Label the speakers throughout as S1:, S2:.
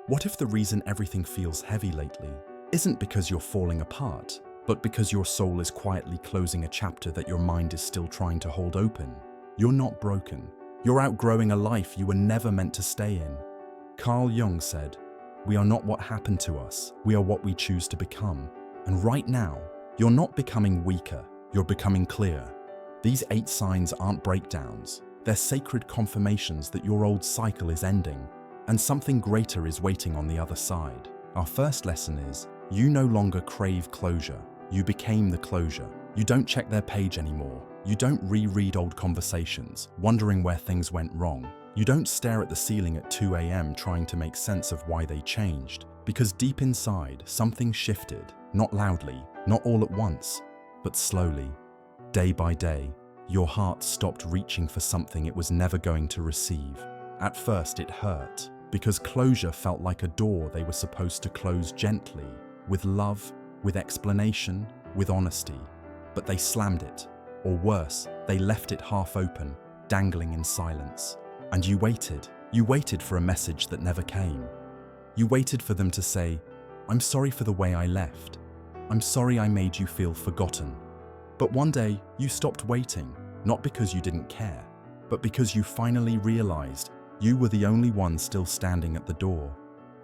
S1: What if the reason everything feels heavy lately isn't because you're falling apart, but because your soul is quietly closing a chapter that your mind is still trying to hold open? You're not broken. You're outgrowing a life you were never meant to stay in. Carl Jung said, "We are not what happened to us, we are what we choose to become." And right now, you're not becoming weaker, you're becoming clear. These 8 signs aren't breakdowns, they're sacred confirmations that your old cycle is ending, and something greater is waiting on the other side. Our first lesson is, you no longer crave closure, you became the closure. You don't check their page anymore. You don't reread old conversations, wondering where things went wrong. You don't stare at the ceiling at 2 a.m. trying to make sense of why they changed. Because deep inside, something shifted, not loudly, not all at once, but slowly. Day by day, your heart stopped reaching for something it was never going to receive. At first it hurt, because closure felt like a door they were supposed to close gently, with love, with explanation, with honesty. But they slammed it, or worse, they left it half open, dangling in silence. And you waited for a message that never came. You waited for them to say, "I'm sorry for the way I left. I'm sorry I made you feel forgotten." But one day, you stopped waiting, not because you didn't care, but because you finally realized you were the only one still standing at the door.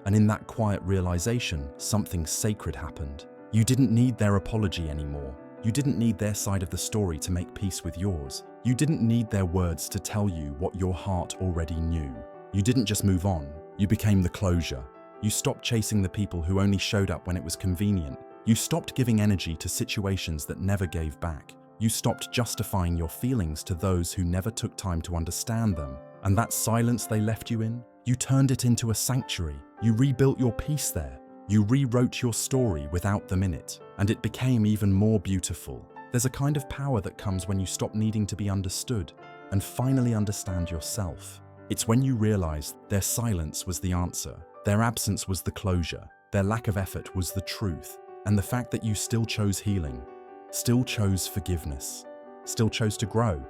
S1: And in that quiet realization, something sacred happened. You didn't need their apology anymore. You didn't need their side of the story to make peace with yours. You didn't need their words to tell you what your heart already knew. You didn't just move on, you became the closure. You stopped chasing the people who only showed up when it was convenient. You stopped giving energy to situations that never gave back. You stopped justifying your feelings to those who never took time to understand them. And that silence they left you in, you turned it into a sanctuary. You rebuilt your peace there. You rewrote your story without them in it, and it became even more beautiful. There's a kind of power that comes when you stop needing to be understood and finally understand yourself. It's when you realize their silence was the answer, their absence was the closure, their lack of effort was the truth, and the fact that you still chose healing, still chose forgiveness, still chose to grow.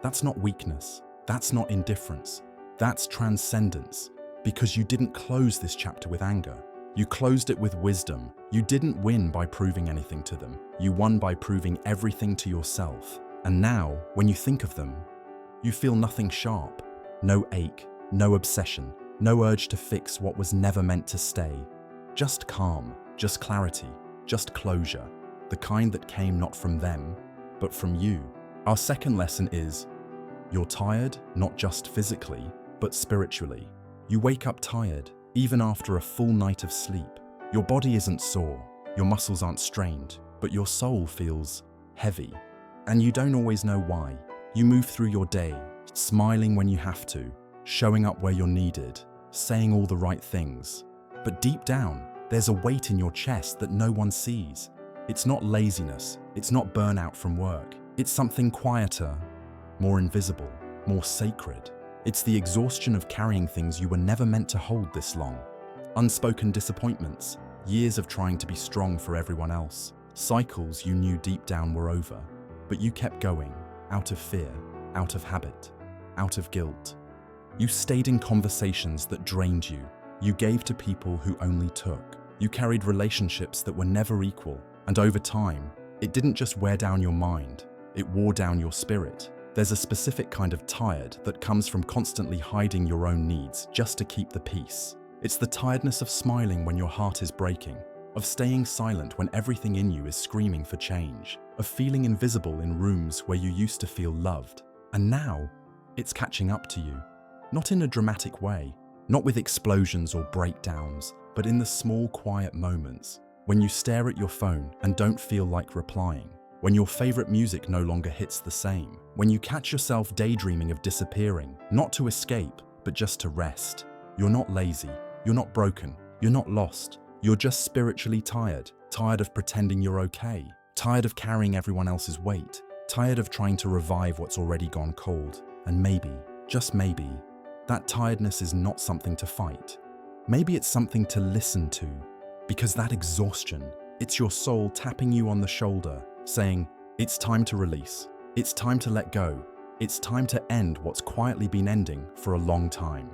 S1: That's not weakness, that's not indifference, that's transcendence, because you didn't close this chapter with anger. You closed it with wisdom. You didn't win by proving anything to them. You won by proving everything to yourself. And now, when you think of them, you feel nothing sharp, no ache, no obsession, no urge to fix what was never meant to stay. Just calm, just clarity, just closure, the kind that came not from them, but from you. Our second lesson is, you're tired, not just physically, but spiritually. You wake up tired, even after a full night of sleep. Your body isn't sore, your muscles aren't strained, but your soul feels heavy. And you don't always know why. You move through your day, smiling when you have to, showing up where you're needed, saying all the right things. But deep down, there's a weight in your chest that no one sees. It's not laziness, it's not burnout from work. It's something quieter, more invisible, more sacred. It's the exhaustion of carrying things you were never meant to hold this long. Unspoken disappointments, years of trying to be strong for everyone else, cycles you knew deep down were over, but you kept going, out of fear, out of habit, out of guilt. You stayed in conversations that drained you. You gave to people who only took. You carried relationships that were never equal, and over time, it didn't just wear down your mind, it wore down your spirit. There's a specific kind of tired that comes from constantly hiding your own needs just to keep the peace. It's the tiredness of smiling when your heart is breaking, of staying silent when everything in you is screaming for change, of feeling invisible in rooms where you used to feel loved. And now, it's catching up to you. Not in a dramatic way, not with explosions or breakdowns, but in the small, quiet moments, when you stare at your phone and don't feel like replying, when your favorite music no longer hits the same, when you catch yourself daydreaming of disappearing, not to escape, but just to rest. You're not lazy, you're not broken, you're not lost, you're just spiritually tired, tired of pretending you're okay, tired of carrying everyone else's weight, tired of trying to revive what's already gone cold. And maybe, just maybe, that tiredness is not something to fight. Maybe it's something to listen to, because that exhaustion, it's your soul tapping you on the shoulder, saying, it's time to release, it's time to let go, it's time to end what's quietly been ending for a long time.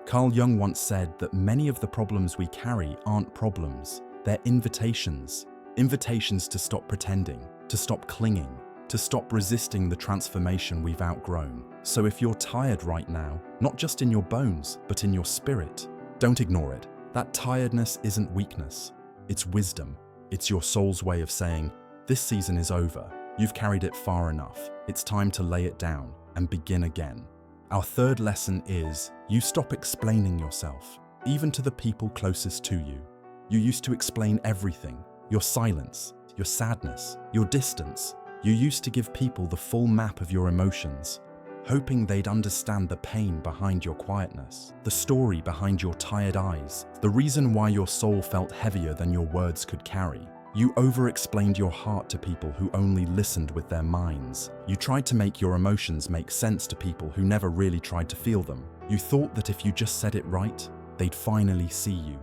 S1: Carl Jung once said that many of the problems we carry aren't problems, they're invitations. Invitations to stop pretending, to stop clinging, to stop resisting the transformation we've outgrown. So if you're tired right now, not just in your bones, but in your spirit, don't ignore it. That tiredness isn't weakness, it's wisdom. It's your soul's way of saying, this season is over. You've carried it far enough. It's time to lay it down and begin again. Our third lesson is, you stop explaining yourself, even to the people closest to you. You used to explain everything, your silence, your sadness, your distance. You used to give people the full map of your emotions, hoping they'd understand the pain behind your quietness, the story behind your tired eyes, the reason why your soul felt heavier than your words could carry. You over-explained your heart to people who only listened with their minds. You tried to make your emotions make sense to people who never really tried to feel them. You thought that if you just said it right, they'd finally see you.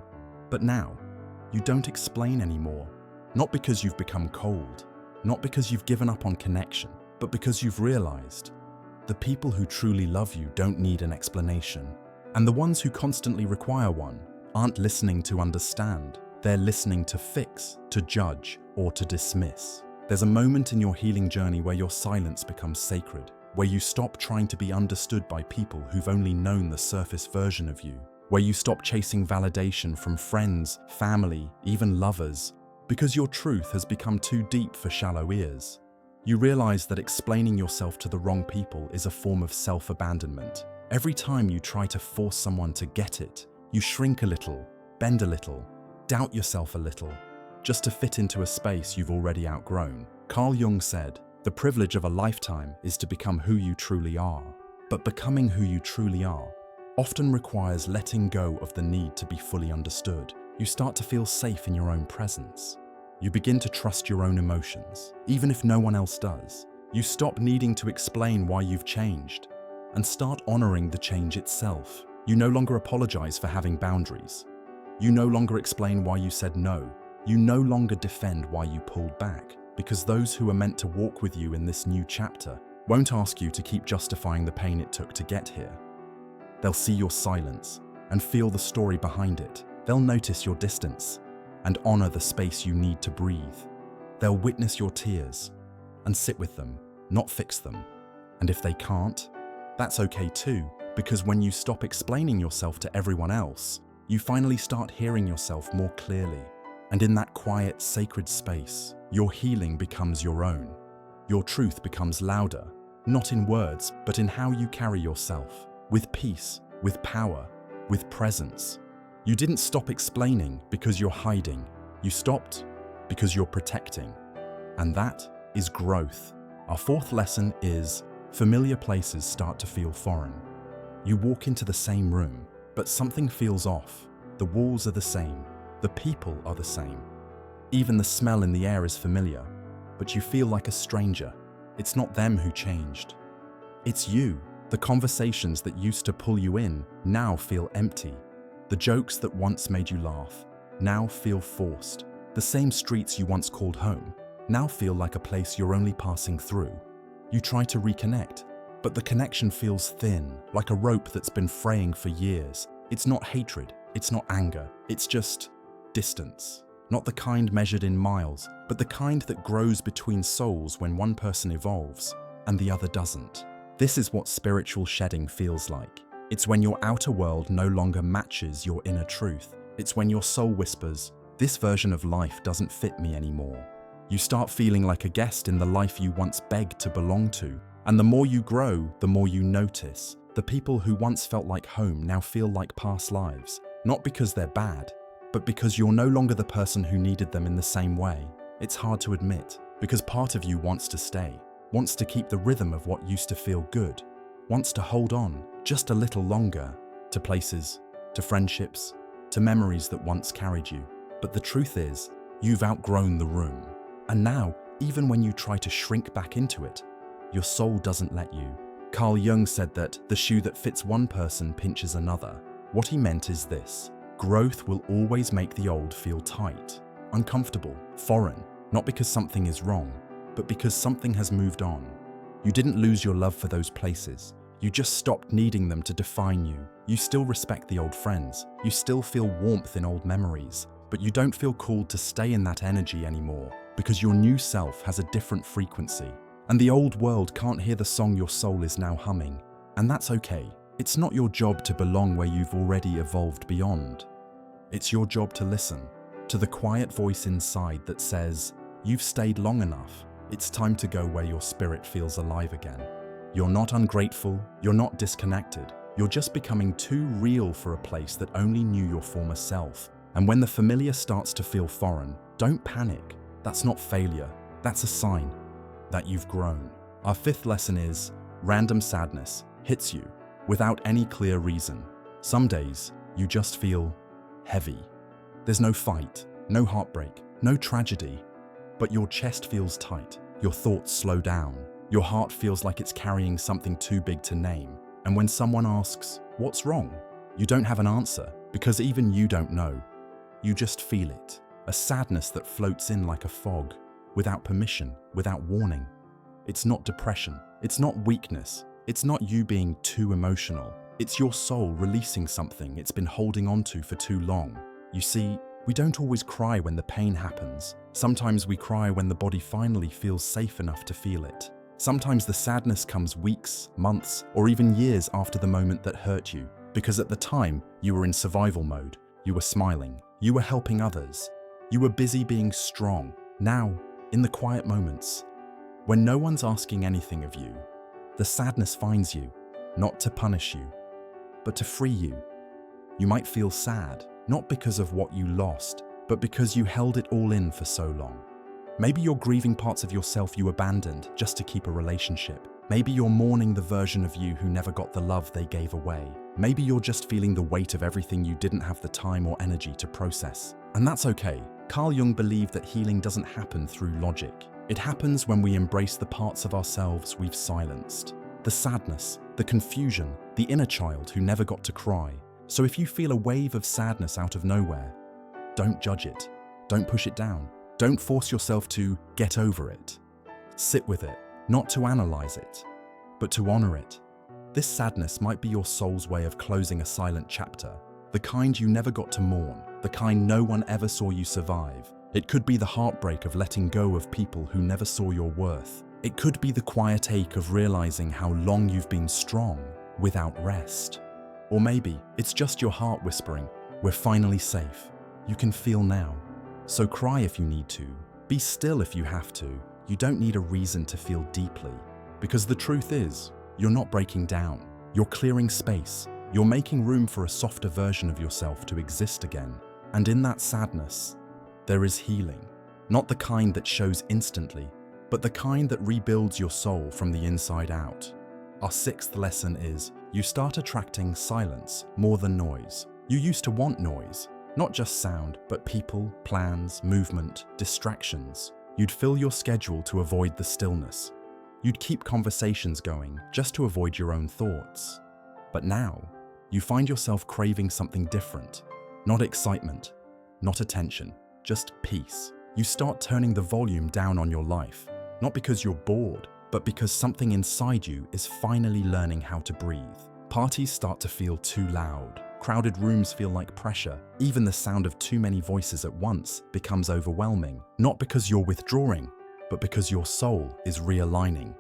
S1: But now, you don't explain anymore. Not because you've become cold, not because you've given up on connection, but because you've realized the people who truly love you don't need an explanation. And the ones who constantly require one aren't listening to understand. They're listening to fix, to judge, or to dismiss. There's a moment in your healing journey where your silence becomes sacred, where you stop trying to be understood by people who've only known the surface version of you, where you stop chasing validation from friends, family, even lovers, because your truth has become too deep for shallow ears. You realize that explaining yourself to the wrong people is a form of self-abandonment. Every time you try to force someone to get it, you shrink a little, bend a little, doubt yourself a little, just to fit into a space you've already outgrown. Carl Jung said, the privilege of a lifetime is to become who you truly are. But becoming who you truly are often requires letting go of the need to be fully understood. You start to feel safe in your own presence. You begin to trust your own emotions, even if no one else does. You stop needing to explain why you've changed and start honoring the change itself. You no longer apologize for having boundaries. You no longer explain why you said no. You no longer defend why you pulled back, because those who are meant to walk with you in this new chapter won't ask you to keep justifying the pain it took to get here. They'll see your silence and feel the story behind it. They'll notice your distance and honor the space you need to breathe. They'll witness your tears and sit with them, not fix them. And if they can't, that's okay too, because when you stop explaining yourself to everyone else, you finally start hearing yourself more clearly. And in that quiet, sacred space, your healing becomes your own. Your truth becomes louder, not in words, but in how you carry yourself, with peace, with power, with presence. You didn't stop explaining because you're hiding. You stopped because you're protecting. And that is growth. Our fourth lesson is, familiar places start to feel foreign. You walk into the same room, but something feels off. The walls are the same. The people are the same. Even the smell in the air is familiar, but you feel like a stranger. It's not them who changed. It's you. The conversations that used to pull you in now feel empty. The jokes that once made you laugh now feel forced. The same streets you once called home now feel like a place you're only passing through. You try to reconnect, but the connection feels thin, like a rope that's been fraying for years. It's not hatred, it's not anger, it's just distance. Not the kind measured in miles, but the kind that grows between souls when one person evolves and the other doesn't. This is what spiritual shedding feels like. It's when your outer world no longer matches your inner truth. It's when your soul whispers, this version of life doesn't fit me anymore. You start feeling like a guest in the life you once begged to belong to. And the more you grow, the more you notice. The people who once felt like home now feel like past lives. Not because they're bad, but because you're no longer the person who needed them in the same way. It's hard to admit, because part of you wants to stay, wants to keep the rhythm of what used to feel good, wants to hold on just a little longer to places, to friendships, to memories that once carried you. But the truth is, you've outgrown the room. And now, even when you try to shrink back into it, your soul doesn't let you. Carl Jung said that the shoe that fits one person pinches another. What he meant is this: growth will always make the old feel tight, uncomfortable, foreign, not because something is wrong, but because something has moved on. You didn't lose your love for those places. You just stopped needing them to define you. You still respect the old friends. You still feel warmth in old memories, but you don't feel called to stay in that energy anymore because your new self has a different frequency. And the old world can't hear the song your soul is now humming. And that's okay. It's not your job to belong where you've already evolved beyond. It's your job to listen to the quiet voice inside that says, "You've stayed long enough. It's time to go where your spirit feels alive again." You're not ungrateful. You're not disconnected. You're just becoming too real for a place that only knew your former self. And when the familiar starts to feel foreign, don't panic. That's not failure. That's a sign that you've grown. Our fifth lesson is, random sadness hits you without any clear reason. Some days, you just feel heavy. There's no fight, no heartbreak, no tragedy, but your chest feels tight, your thoughts slow down, your heart feels like it's carrying something too big to name. And when someone asks, "What's wrong?" you don't have an answer, because even you don't know. You just feel it, a sadness that floats in like a fog, without permission, without warning. It's not depression, it's not weakness, it's not you being too emotional. It's your soul releasing something it's been holding onto for too long. You see, we don't always cry when the pain happens. Sometimes we cry when the body finally feels safe enough to feel it. Sometimes the sadness comes weeks, months, or even years after the moment that hurt you, because at the time, you were in survival mode. You were smiling. You were helping others. You were busy being strong. Now, in the quiet moments, when no one's asking anything of you, the sadness finds you, not to punish you, but to free you. You might feel sad, not because of what you lost, but because you held it all in for so long. Maybe you're grieving parts of yourself you abandoned just to keep a relationship. Maybe you're mourning the version of you who never got the love they gave away. Maybe you're just feeling the weight of everything you didn't have the time or energy to process. And that's okay. Carl Jung believed that healing doesn't happen through logic. It happens when we embrace the parts of ourselves we've silenced. The sadness, the confusion, the inner child who never got to cry. So if you feel a wave of sadness out of nowhere, don't judge it. Don't push it down. Don't force yourself to get over it. Sit with it, not to analyze it, but to honor it. This sadness might be your soul's way of closing a silent chapter, the kind you never got to mourn, the kind no one ever saw you survive. It could be the heartbreak of letting go of people who never saw your worth. It could be the quiet ache of realizing how long you've been strong without rest. Or maybe it's just your heart whispering, "We're finally safe." You can feel now. So cry if you need to. Be still if you have to. You don't need a reason to feel deeply. Because the truth is, you're not breaking down. You're clearing space. You're making room for a softer version of yourself to exist again. And in that sadness, there is healing. Not the kind that shows instantly, but the kind that rebuilds your soul from the inside out. Our sixth lesson is, you start attracting silence more than noise. You used to want noise. Not just sound, but people, plans, movement, distractions. You'd fill your schedule to avoid the stillness. You'd keep conversations going just to avoid your own thoughts. But now, you find yourself craving something different. Not excitement, not attention, just peace. You start turning the volume down on your life, not because you're bored, but because something inside you is finally learning how to breathe. Parties start to feel too loud. Crowded rooms feel like pressure. Even the sound of too many voices at once becomes overwhelming. Not because you're withdrawing, but because your soul is realigning.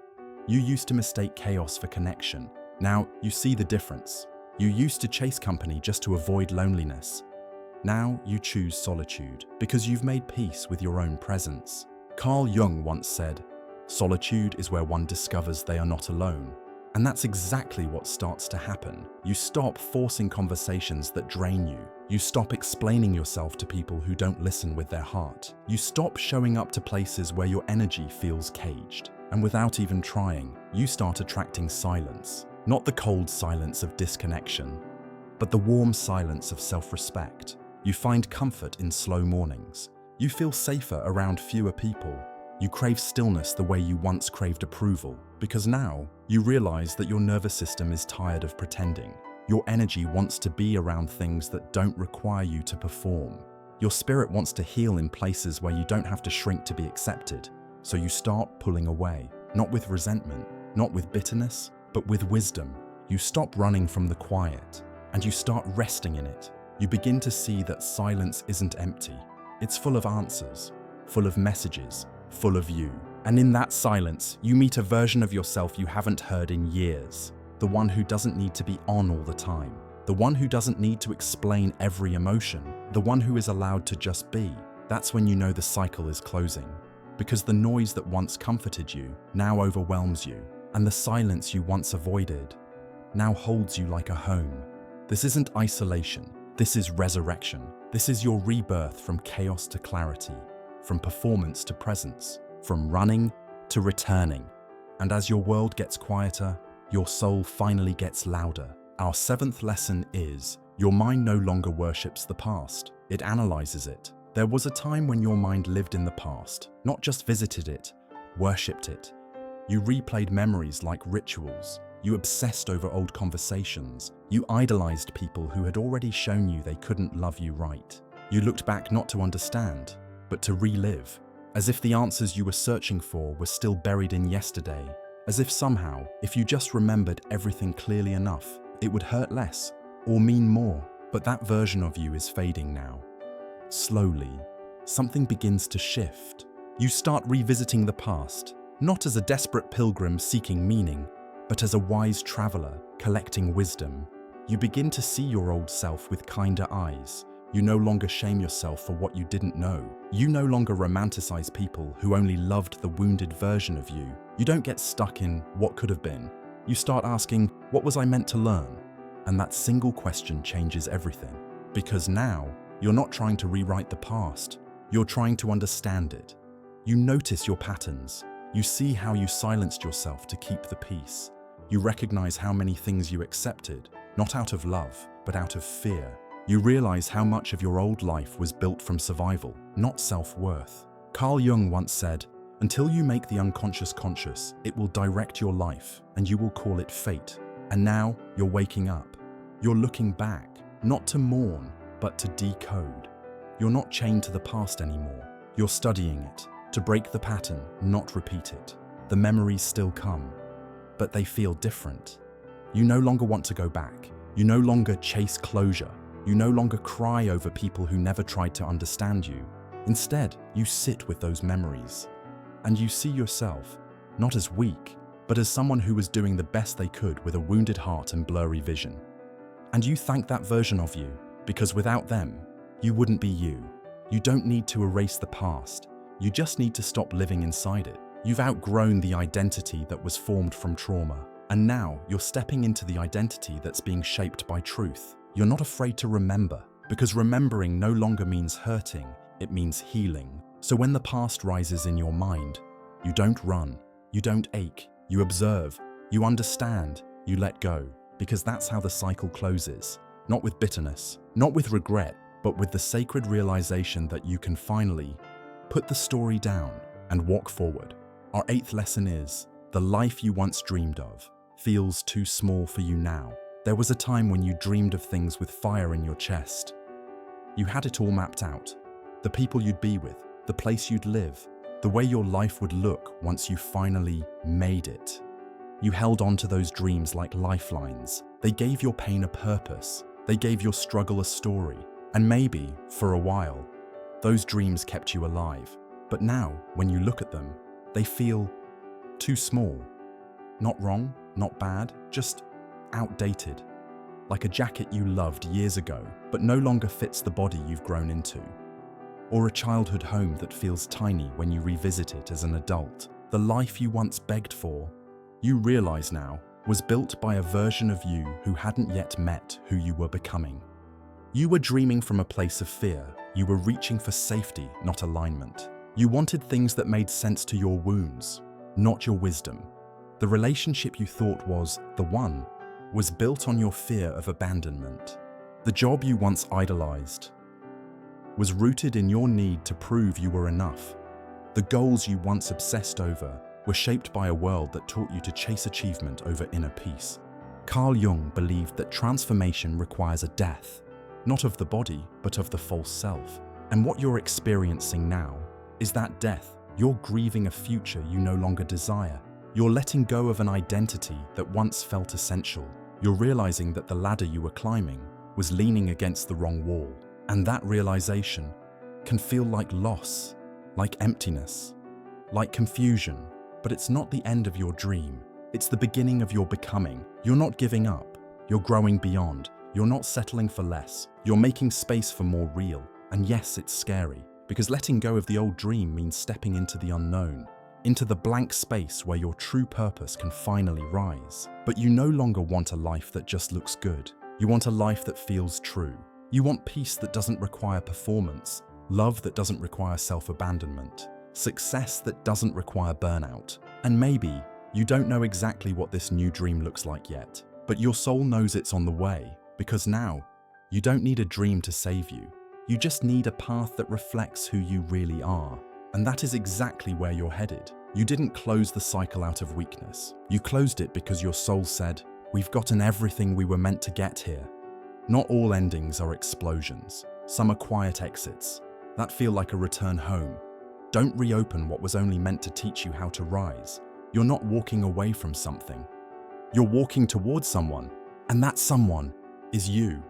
S1: You used to mistake chaos for connection. Now you see the difference. You used to chase company just to avoid loneliness. Now you choose solitude because you've made peace with your own presence. Carl Jung once said, "Solitude is where one discovers they are not alone." And that's exactly what starts to happen. You stop forcing conversations that drain you. You stop explaining yourself to people who don't listen with their heart. You stop showing up to places where your energy feels caged. And without even trying, you start attracting silence. Not the cold silence of disconnection, but the warm silence of self-respect. You find comfort in slow mornings. You feel safer around fewer people. You crave stillness the way you once craved approval, because now you realize that your nervous system is tired of pretending. Your energy wants to be around things that don't require you to perform. Your spirit wants to heal in places where you don't have to shrink to be accepted. So you start pulling away, not with resentment, not with bitterness, but with wisdom. You stop running from the quiet. and you start resting in it, you begin to see that silence isn't empty. It's full of answers, full of messages, full of you. And in that silence, you meet a version of yourself you haven't heard in years. The one who doesn't need to be on all the time. The one who doesn't need to explain every emotion. The one who is allowed to just be. That's when you know the cycle is closing. Because the noise that once comforted you now overwhelms you, and the silence you once avoided now holds you like a home. This isn't isolation. This is resurrection. This is your rebirth from chaos to clarity, from performance to presence, from running to returning. And as your world gets quieter, your soul finally gets louder. Our seventh lesson is, your mind no longer worships the past. It analyzes it. There was a time when your mind lived in the past, not just visited it, worshipped it. You replayed memories like rituals. You obsessed over old conversations. You idolized people who had already shown you they couldn't love you right. You looked back not to understand, but to relive, as if the answers you were searching for were still buried in yesterday, as if somehow, if you just remembered everything clearly enough, it would hurt less or mean more. But that version of you is fading now. Slowly, something begins to shift. You start revisiting the past, not as a desperate pilgrim seeking meaning, but as a wise traveler collecting wisdom. You begin to see your old self with kinder eyes. You no longer shame yourself for what you didn't know. You no longer romanticize people who only loved the wounded version of you. You don't get stuck in what could have been. You start asking, what was I meant to learn? And that single question changes everything. Because now, you're not trying to rewrite the past. You're trying to understand it. You notice your patterns. You see how you silenced yourself to keep the peace. You recognize how many things you accepted, not out of love, but out of fear. You realize how much of your old life was built from survival, not self-worth. Carl Jung once said, "Until you make the unconscious conscious, it will direct your life, and you will call it fate." And now, you're waking up. You're looking back, not to mourn, but to decode. You're not chained to the past anymore. You're studying it, to break the pattern, not repeat it. The memories still come, but they feel different. You no longer want to go back. You no longer chase closure. You no longer cry over people who never tried to understand you. Instead, you sit with those memories. And you see yourself, not as weak, but as someone who was doing the best they could with a wounded heart and blurry vision. And you thank that version of you, because without them, you wouldn't be you. You don't need to erase the past. You just need to stop living inside it. You've outgrown the identity that was formed from trauma. And now you're stepping into the identity that's being shaped by truth. You're not afraid to remember, because remembering no longer means hurting, it means healing. So when the past rises in your mind, you don't run, you don't ache, you observe, you understand, you let go, because that's how the cycle closes. Not with bitterness, not with regret, but with the sacred realization that you can finally put the story down and walk forward. Our eighth lesson is, the life you once dreamed of feels too small for you now. There was a time when you dreamed of things with fire in your chest. You had it all mapped out. The people you'd be with, the place you'd live, the way your life would look once you finally made it. You held on to those dreams like lifelines. They gave your pain a purpose. They gave your struggle a story. And maybe, for a while, those dreams kept you alive. But now, when you look at them, they feel too small. Not wrong, not bad, just outdated. Like a jacket you loved years ago, but no longer fits the body you've grown into. Or a childhood home that feels tiny when you revisit it as an adult. The life you once begged for, you realize now, was built by a version of you who hadn't yet met who you were becoming. You were dreaming from a place of fear. You were reaching for safety, not alignment. You wanted things that made sense to your wounds, not your wisdom. The relationship you thought was the one was built on your fear of abandonment. The job you once idolized was rooted in your need to prove you were enough. The goals you once obsessed over were shaped by a world that taught you to chase achievement over inner peace. Carl Jung believed that transformation requires a death, not of the body, but of the false self. And what you're experiencing now is that death. You're grieving a future you no longer desire. You're letting go of an identity that once felt essential. You're realizing that the ladder you were climbing was leaning against the wrong wall. And that realization can feel like loss, like emptiness, like confusion. But it's not the end of your dream. It's the beginning of your becoming. You're not giving up. You're growing beyond. You're not settling for less. You're making space for more real. And yes, it's scary, because letting go of the old dream means stepping into the unknown, into the blank space where your true purpose can finally rise. But you no longer want a life that just looks good. You want a life that feels true. You want peace that doesn't require performance, love that doesn't require self-abandonment, success that doesn't require burnout. And maybe you don't know exactly what this new dream looks like yet, but your soul knows it's on the way, because now you don't need a dream to save you. You just need a path that reflects who you really are. And that is exactly where you're headed. You didn't close the cycle out of weakness. You closed it because your soul said, "We've gotten everything we were meant to get here." Not all endings are explosions. Some are quiet exits that feel like a return home. Don't reopen what was only meant to teach you how to rise. You're not walking away from something. You're walking towards someone, and that someone is you.